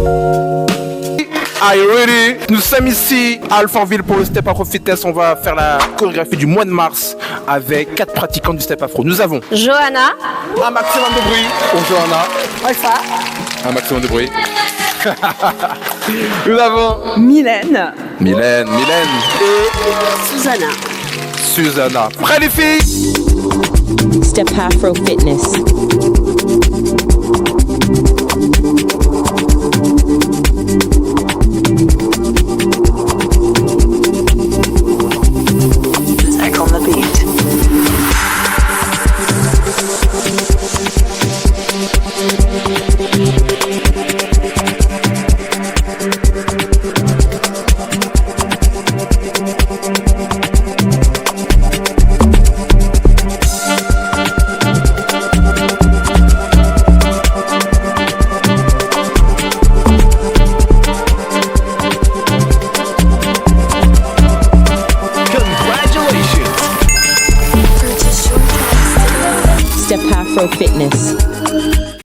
Are you ready? Nous sommes ici à Alfortville pour le StepAfroFitness. On va faire la chorégraphie du mois de mars avec 4 pratiquants du StepAfro. Nous avons Johanna. Un maximum de bruit pour Johanna. Olfa. Un maximum de bruit. Nous avons Mylène. Mylène et Susana. Prêts les filles? StepAfroFitness. StepAfroFitness.